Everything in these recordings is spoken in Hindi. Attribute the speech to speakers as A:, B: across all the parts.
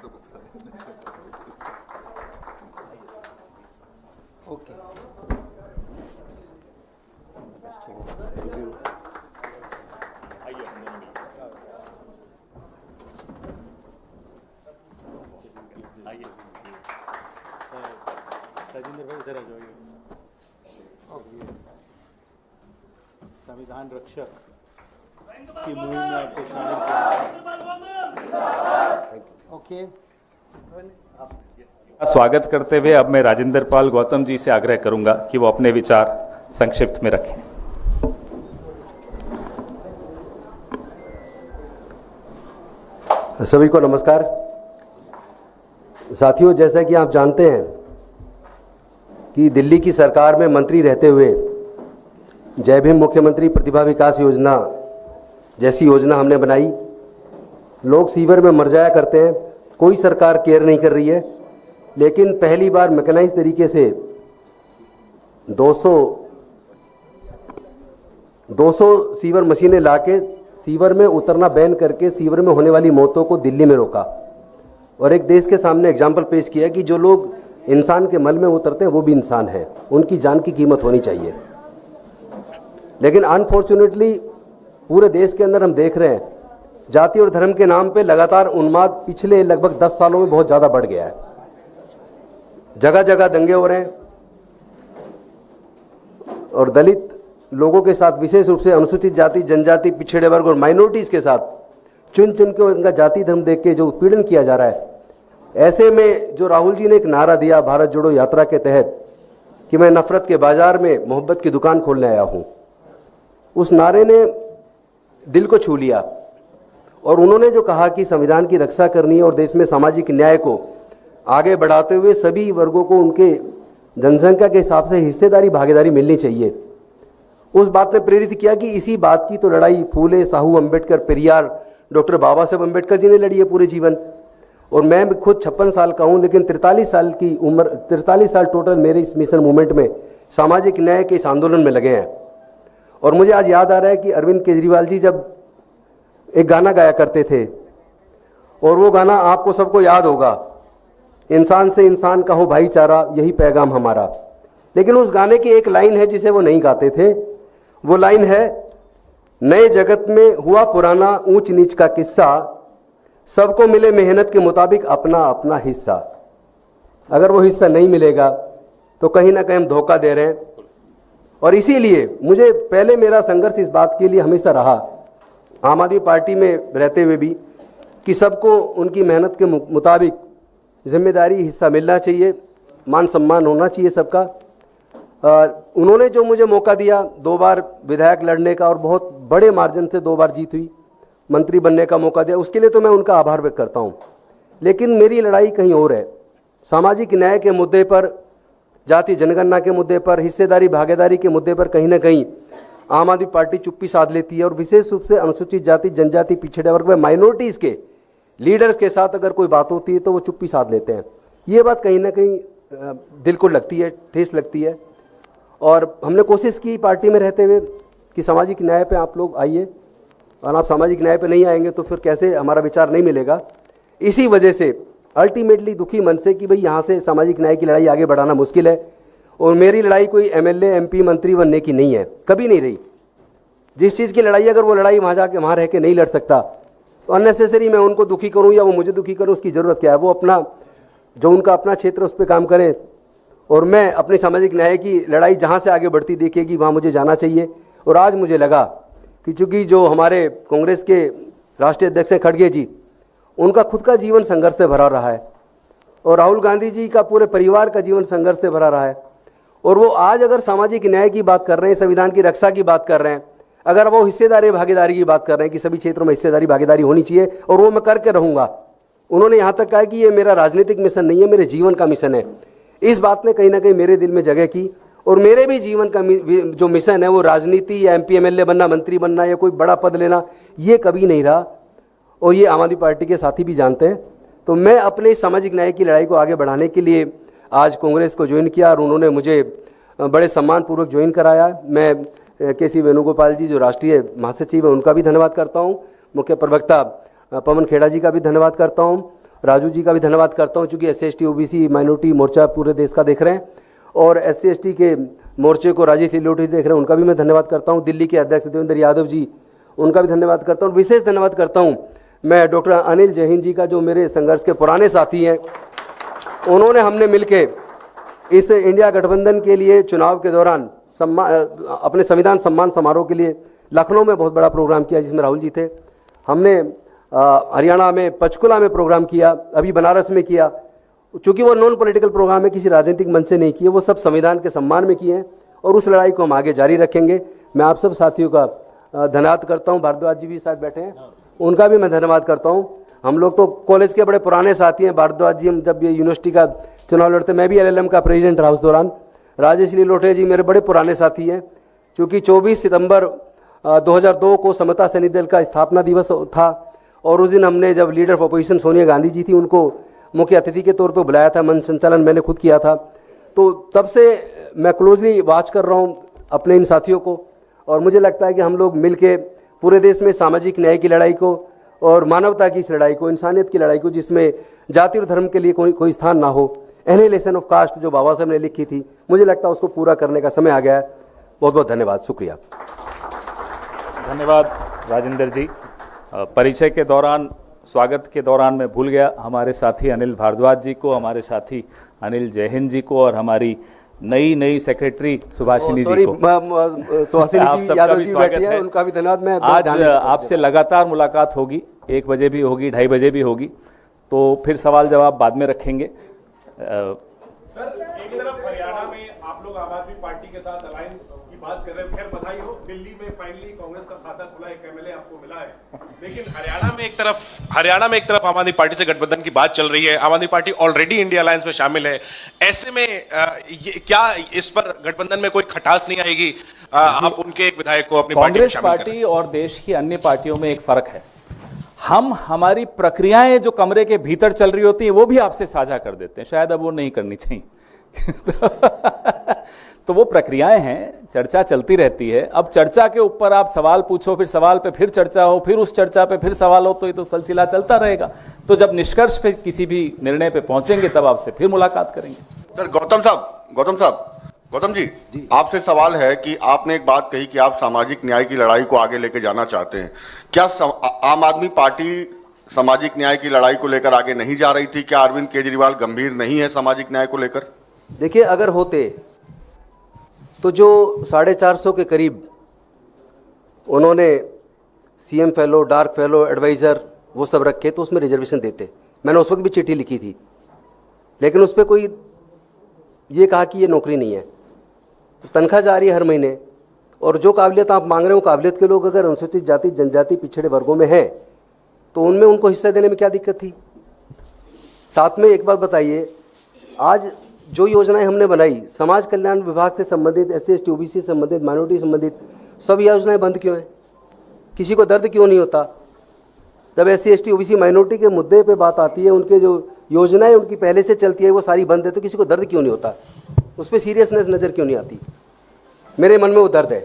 A: ओके,
B: राजेंद्र भाई इधर आ जाइए।
A: ओके।
B: संविधान रक्षक की मुहिम में आपको शामिल किया।
A: ओके,
C: स्वागत करते हुए अब मैं राजेंद्र पाल गौतम जी से आग्रह करूंगा कि वो अपने विचार संक्षिप्त में रखें।
D: सभी को नमस्कार। साथियों, जैसा कि आप जानते हैं कि दिल्ली की सरकार में मंत्री रहते हुए जय भीम मुख्यमंत्री प्रतिभा विकास योजना जैसी योजना हमने बनाई। लोग सीवर में मर जाया करते हैं, कोई सरकार केयर नहीं कर रही है, लेकिन पहली बार मैकेनाइज तरीके से 200 सीवर मशीनें लाके सीवर में उतरना बैन करके सीवर में होने वाली मौतों को दिल्ली में रोका और एक देश के सामने एग्जाम्पल पेश किया कि जो लोग इंसान के मल में उतरते हैं वो भी इंसान हैं, उनकी जान की कीमत होनी चाहिए। लेकिन अनफॉर्चुनेटली पूरे देश के अंदर हम देख रहे हैं जाति और धर्म के नाम पे लगातार उन्माद पिछले लगभग 10 सालों में बहुत ज़्यादा बढ़ गया है। जगह जगह दंगे हो रहे हैं और दलित लोगों के साथ, विशेष रूप से अनुसूचित जाति, जनजाति, पिछड़े वर्ग और माइनॉरिटीज़ के साथ चुन चुन के उनका जाति धर्म देख के जो उत्पीड़न किया जा रहा है। ऐसे में जो राहुल जी ने एक नारा दिया भारत जोड़ो यात्रा के तहत कि मैं नफरत के बाजार में मोहब्बत की दुकान खोलने आया हूँ, उस नारे ने दिल को छू लिया। और उन्होंने जो कहा कि संविधान की रक्षा करनी है और देश में सामाजिक न्याय को आगे बढ़ाते हुए सभी वर्गों को उनके जनसंख्या के हिसाब से हिस्सेदारी भागीदारी मिलनी चाहिए, उस बात ने प्रेरित किया कि इसी बात की तो लड़ाई फूले, साहू, अम्बेडकर, पेरियार, डॉक्टर बाबा साहब अम्बेडकर जी ने लड़ी है पूरे जीवन। और मैं खुद 56 साल का हूँ, लेकिन 43 साल की उम्र, 43 साल टोटल मेरे इस मिशन मूवमेंट में, सामाजिक न्याय के इस आंदोलन में लगे हैं। और मुझे आज याद आ रहा है कि अरविंद केजरीवाल जी जब एक गाना गाया करते थे, और वो गाना आपको सबको याद होगा, इंसान से इंसान का हो भाईचारा, यही पैगाम हमारा। लेकिन उस गाने की एक लाइन है जिसे वो नहीं गाते थे। वो लाइन है, नए जगत में हुआ पुराना ऊंच नीच का किस्सा, सबको मिले मेहनत के मुताबिक अपना अपना हिस्सा। अगर वो हिस्सा नहीं मिलेगा तो कहीं ना कहीं हम धोखा दे रहे हैं। और इसीलिए मुझे पहले मेरा संघर्ष इस बात के लिए हमेशा रहा, आम आदमी पार्टी में रहते हुए भी, कि सबको उनकी मेहनत के मुताबिक जिम्मेदारी हिस्सा मिलना चाहिए, मान सम्मान होना चाहिए सबका। उन्होंने जो मुझे मौका दिया 2 बार विधायक लड़ने का और बहुत बड़े मार्जिन से 2 बार जीत हुई, मंत्री बनने का मौका दिया, उसके लिए तो मैं उनका आभार व्यक्त करता हूँ। लेकिन मेरी लड़ाई कहीं और है। सामाजिक न्याय के मुद्दे पर, जाति जनगणना के मुद्दे पर, हिस्सेदारी भागीदारी के मुद्दे पर कहीं ना कहीं आम आदमी पार्टी चुप्पी साध लेती है। और विशेष रूप से अनुसूचित जाति, जनजाति, पिछड़े वर्ग में माइनॉरिटीज़ के लीडर्स के साथ अगर कोई बात होती है तो वो चुप्पी साध लेते हैं। ये बात कहीं ना कहीं दिल को लगती है, ठेस लगती है। और हमने कोशिश की पार्टी में रहते हुए कि सामाजिक न्याय पे आप लोग आइए, और आप सामाजिक न्याय पे नहीं आएंगे तो फिर कैसे हमारा विचार नहीं मिलेगा। इसी वजह से अल्टीमेटली दुखी मन से कि भाई यहाँ से सामाजिक न्याय की लड़ाई आगे बढ़ाना मुश्किल है। और मेरी लड़ाई कोई एमएलए, एमपी, मंत्री बनने की नहीं है, कभी नहीं रही। जिस चीज़ की लड़ाई, अगर वो लड़ाई वहाँ जाके वहाँ रह के नहीं लड़ सकता तो अननेसेसरी मैं उनको दुखी करूँ या वो मुझे दुखी करूँ, उसकी ज़रूरत क्या है। वो अपना, जो उनका अपना क्षेत्र उस पर काम करें, और मैं अपनी सामाजिक न्याय की लड़ाई जहाँ से आगे बढ़ती देखेगी वहाँ मुझे जाना चाहिए। और आज मुझे लगा कि चूँकि जो हमारे कांग्रेस के राष्ट्रीय अध्यक्ष हैं खड़गे जी, उनका खुद का जीवन संघर्ष से भरा रहा है, और राहुल गांधी जी का पूरे परिवार का जीवन संघर्ष से भरा रहा है। और वो आज अगर सामाजिक न्याय की बात कर रहे हैं, संविधान की रक्षा की बात कर रहे हैं, अगर वो हिस्सेदारी भागीदारी की बात कर रहे हैं कि सभी क्षेत्रों में हिस्सेदारी भागीदारी होनी चाहिए और वो मैं करके रहूँगा। उन्होंने यहाँ तक कहा कि ये मेरा राजनीतिक मिशन नहीं है, मेरे जीवन का मिशन है। इस बात ने कहीं ना कहीं मेरे दिल में जगह की। और मेरे भी जीवन का जो मिशन है वो राजनीति या एमपी एमएलए बनना, मंत्री बनना या कोई बड़ा पद लेना, ये कभी नहीं रहा। और ये आम आदमी पार्टी के साथी भी जानते हैं। तो मैं अपने सामाजिक न्याय की लड़ाई को आगे बढ़ाने के लिए आज कांग्रेस को ज्वाइन किया, और उन्होंने मुझे बड़े सम्मानपूर्वक ज्वाइन कराया। मैं के.सी. वेणुगोपाल जी जो राष्ट्रीय महासचिव हैं उनका भी धन्यवाद करता हूँ, मुख्य प्रवक्ता पवन खेड़ा जी का भी धन्यवाद करता हूँ, राजू जी का भी धन्यवाद करता हूँ, चूँकि SC ST OBC माइनॉरिटी मोर्चा पूरे देश का देख रहे हैं, और SC ST के मोर्चे को राजेश लिलोटी देख रहे हैं, उनका भी मैं धन्यवाद करता हूँ। दिल्ली के अध्यक्ष देवेंद्र यादव जी, उनका भी धन्यवाद करता हूँ। विशेष धन्यवाद करता हूँ मैं डॉक्टर अनिल जैन जी का, जो मेरे संघर्ष के पुराने साथी हैं। उन्होंने हमने मिलके इस इंडिया गठबंधन के लिए चुनाव के दौरान अपने संविधान सम्मान समारोह के लिए लखनऊ में बहुत बड़ा प्रोग्राम किया, जिसमें राहुल जी थे। हमने हरियाणा में पंचकुला में प्रोग्राम किया, अभी बनारस में किया। चूँकि वो नॉन पॉलिटिकल प्रोग्राम है, किसी राजनीतिक मंच से नहीं किए, वो सब संविधान के सम्मान में किए हैं, और उस लड़ाई को हम आगे जारी रखेंगे। मैं आप सब साथियों का धन्यवाद करता हूँ। भारद्वाज जी भी साथ बैठे हैं, उनका भी मैं धन्यवाद करता हूँ। हम लोग तो कॉलेज के बड़े पुराने साथी हैं। भारद्वाज जी, हम जब ये यूनिवर्सिटी का चुनाव लड़ते, मैं भी LLM का प्रेसिडेंट रहा उस दौरान। राजेश लिलोटे जी मेरे बड़े पुराने साथी हैं। चूँकि 24 सितंबर 2002 को समता सैनिक दल का स्थापना दिवस था, और उस दिन हमने जब leader of opposition Sonia Gandhi ji थी, उनको मुख्य अतिथि के तौर पर बुलाया था। मंच संचालन मैंने खुद किया था। तो तब से मैं क्लोजली वॉच कर रहा हूँ अपने इन साथियों को, और मुझे लगता है कि हम लोग मिलके पूरे देश में सामाजिक न्याय की लड़ाई को और मानवता की इस लड़ाई को, इंसानियत की लड़ाई को, जिसमें जाति और धर्म के लिए कोई स्थान ना हो, एनिहिलेशन ऑफ कास्ट जो बाबा साहब ने लिखी थी, मुझे लगता है उसको पूरा करने का समय आ गया है। बहुत बहुत धन्यवाद, शुक्रिया।
C: धन्यवाद राजेंद्र जी। परिचय के दौरान, स्वागत के दौरान मैं भूल गया हमारे साथी अनिल भारद्वाज जी को, हमारे साथी अनिल जैन जी को, और हमारी नई सेक्रेटरी सुभाषिनी जी को।
D: सुभाषिनी जी यादव जी बैठी है, उनका भी धन्यवाद। मैं
C: आज आपसे लगातार मुलाकात होगी, 1 बजे भी होगी, 2:30 बजे भी होगी, तो फिर सवाल जवाब बाद में रखेंगे।
B: सर, एक तरफ हरियाणा में आप लोग आम आदमी पार्टी के साथ अलायंस की बात कर रहे हैं, खैर बधाई हो, दिल्ली में फाइनली कांग्रेस का खाता खुला, एक MLA आपको मिला है। लेकिन हरियाणा में एक तरफ आम आदमी पार्टी से गठबंधन की बात चल रही है, आम आदमी पार्टी ऑलरेडी इंडिया अलायंस में शामिल है। ऐसे में क्या इस पर गठबंधन में कोई खटास नहीं आएगी? आप उनके एक विधायक को अपनी
C: कांग्रेस पार्टी और देश की अन्य पार्टियों में एक फर्क है, हम हमारी प्रक्रियाएं जो कमरे के भीतर चल रही होती हैं वो भी आपसे साझा कर देते हैं, शायद अब वो नहीं करनी चाहिए। तो वो प्रक्रियाएं हैं, चर्चा चलती रहती है। अब चर्चा के ऊपर आप सवाल पूछो, फिर सवाल पे फिर चर्चा हो, फिर उस चर्चा पे फिर सवाल हो, तो ये तो सिलसिला चलता रहेगा। तो जब निष्कर्ष पे किसी भी निर्णय पे पहुंचेंगे तब आपसे फिर मुलाकात करेंगे।
E: सर, गौतम जी, आपसे सवाल है कि आपने एक बात कही कि आप सामाजिक न्याय की लड़ाई को आगे लेके जाना चाहते हैं। क्या आम आदमी पार्टी सामाजिक न्याय की लड़ाई को लेकर आगे नहीं जा रही थी? क्या अरविंद केजरीवाल गंभीर नहीं है सामाजिक न्याय को लेकर?
D: देखिए, अगर होते तो जो 450 के करीब उन्होंने CM fellow, dark fellow, advisor वो सब रखे, तो उसमें रिजर्वेशन देते। मैंने उस वक्त भी चिट्ठी लिखी थी, लेकिन उस पर कोई ये कहा कि ये नौकरी नहीं है, तनख्वाह जा रही है हर महीने, और जो काबिलियत आप मांग रहे हो, काबिलियत के लोग अगर अनुसूचित जाति, जनजाति, पिछड़े वर्गों में हैं, तो उनमें उनको हिस्सा देने में क्या दिक्कत थी? साथ में एक बात बताइए, आज जो योजनाएं हमने बनाई, समाज कल्याण विभाग से संबंधित, SC ST OBC से संबंधित, माइनॉरिटी संबंधित, सब योजनाएं बंद क्यों हैं? किसी को दर्द क्यों नहीं होता? जब SC ST OBC माइनॉरिटी के मुद्दे पे बात आती है, उनके जो योजनाएं उनकी पहले से चलती है वो सारी बंद है, तो किसी को दर्द क्यों नहीं होता? उस पर सीरियसनेस नज़र क्यों नहीं आती? मेरे मन में वो दर्द है।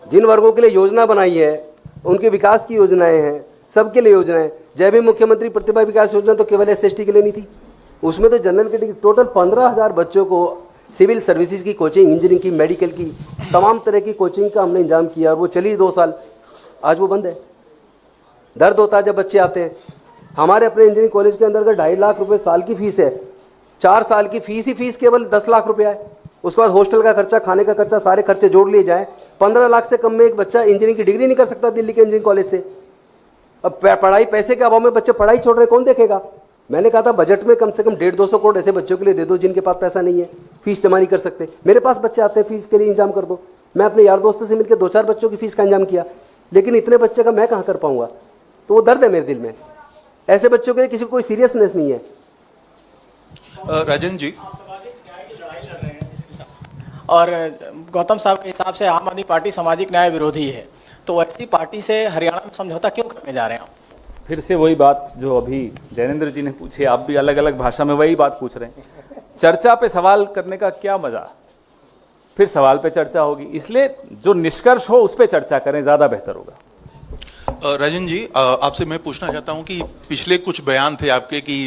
D: जिन वर्गों के लिए योजना बनाई है, उनके विकास की योजनाएं हैं, सबके लिए योजनाएं। जय भीम मुख्यमंत्री प्रतिभा विकास योजना तो केवल SC ST के लिए नहीं थी, उसमें तो जनरल कैटेगरी टोटल 15,000 बच्चों को सिविल सर्विसेज की कोचिंग, इंजीनियरिंग की, मेडिकल की, तमाम तरह की कोचिंग का हमने इंतजाम किया, और वो चली 2 साल, आज वो बंद है। दर्द होता है जब बच्चे आते हैं। हमारे अपने इंजीनियरिंग कॉलेज के अंदर का 2.5 लाख रुपए साल की फीस है, 4 साल की फीस केवल 10 लाख रुपया है। उसके बाद हॉस्टल का खर्चा, खाने का खर्चा, सारे खर्चे जोड़ लिए जाए, 15 लाख से कम में एक बच्चा इंजीनियरिंग की डिग्री नहीं कर सकता दिल्ली के इंजीनियरिंग कॉलेज से। अब पढ़ाई, पैसे के अभाव में बच्चे पढ़ाई छोड़ रहे, कौन देखेगा? मैंने कहा था बजट में कम से कम 150-200 करोड़ ऐसे बच्चों के लिए दे दो जिनके पास पैसा नहीं है, फीस जमा नहीं कर सकते। मेरे पास बच्चे आते हैं, फीस के लिए इंतजाम कर दो। मैं अपने यार दोस्तों से मिलकर 2-4 बच्चों की फीस का इंतजाम किया, लेकिन इतने बच्चे का मैं कहाँ कर पाऊंगा? तो वो दर्द है मेरे दिल में। ऐसे बच्चों के लिए किसी को कोई सीरियसनेस नहीं है।
F: राजन जी,
G: और गौतम साहब के हिसाब से आम आदमी पार्टी सामाजिक न्याय विरोधी है, तो ऐसी पार्टी से हरियाणा में समझौता क्यों करने जा रहे हैं आप?
C: फिर से वही बात जो अभी जैनेंद्र जी ने पूछी, आप भी अलग अलग भाषा में वही बात पूछ रहे हैं। चर्चा पे सवाल करने का क्या मजा? फिर सवाल पे चर्चा होगी, इसलिए जो निष्कर्ष हो उस पे चर्चा करें, ज़्यादा बेहतर होगा।
F: राजन जी, आपसे मैं पूछना चाहता हूं कि पिछले कुछ बयान थे आपके कि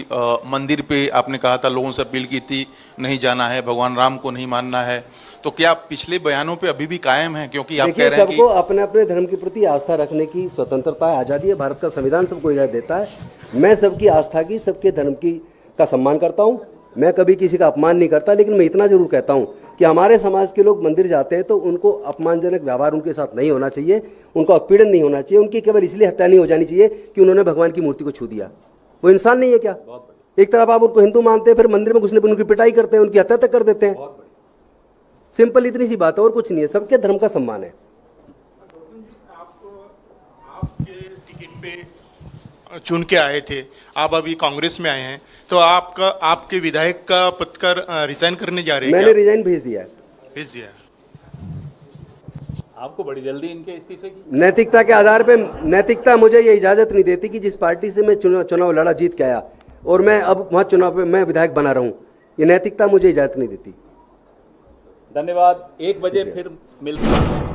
F: मंदिर पे आपने कहा था, लोगों से अपील की थी नहीं जाना है, भगवान राम को नहीं मानना है, तो क्या पिछले बयानों पे अभी भी कायम है? क्योंकि आप कह रहे हैं कि
D: सबको अपने अपने धर्म के प्रति आस्था रखने की स्वतंत्रता है, आज़ादी है, भारत का संविधान सबको इजाज़त देता है। मैं सबकी आस्था की, सबके धर्म की का सम्मान करता हूँ, मैं कभी किसी का अपमान नहीं करता। लेकिन मैं इतना जरूर कहता हूँ कि हमारे समाज के लोग मंदिर जाते हैं तो उनको अपमानजनक व्यवहार उनके साथ नहीं होना चाहिए, उनका उत्पीड़न नहीं होना चाहिए, उनकी केवल इसलिए हत्या नहीं हो जानी चाहिए कि उन्होंने भगवान की मूर्ति को छू दिया। वो इंसान नहीं है क्या? एक तरफ आप उनको हिंदू मानते हैं, फिर मंदिर में घुसने पर उनकी पिटाई करते हैं, उनकी हत्या तक कर देते हैं। सिंपल इतनी सी बात है और कुछ नहीं है, सबके धर्म का सम्मान है।
H: आपके टिकट पे चुन के आए थे, आप अभी कांग्रेस में आए हैं, तो आपका आपके विधायक का पद का रिजाइन करने जा रहे हैं?
D: मैंने रिजाइन भेज दिया है।
H: भेज दिया है।
C: आपको बड़ी जल्दी इनके इस्तीफे की?
D: नैतिकता के आधार पे, नैतिकता मुझे ये इजाज़त नहीं देती कि जिस पार्टी से मैं चुनाव लड़ा, जीत के आया और मैं अब वहाँ चुनाव पे मैं विधायक बना रहा हूँ, ये नैतिकता मुझे इजाज़त नहीं देती।
C: धन्यवाद। 1 बजे फिर मिलते हैं।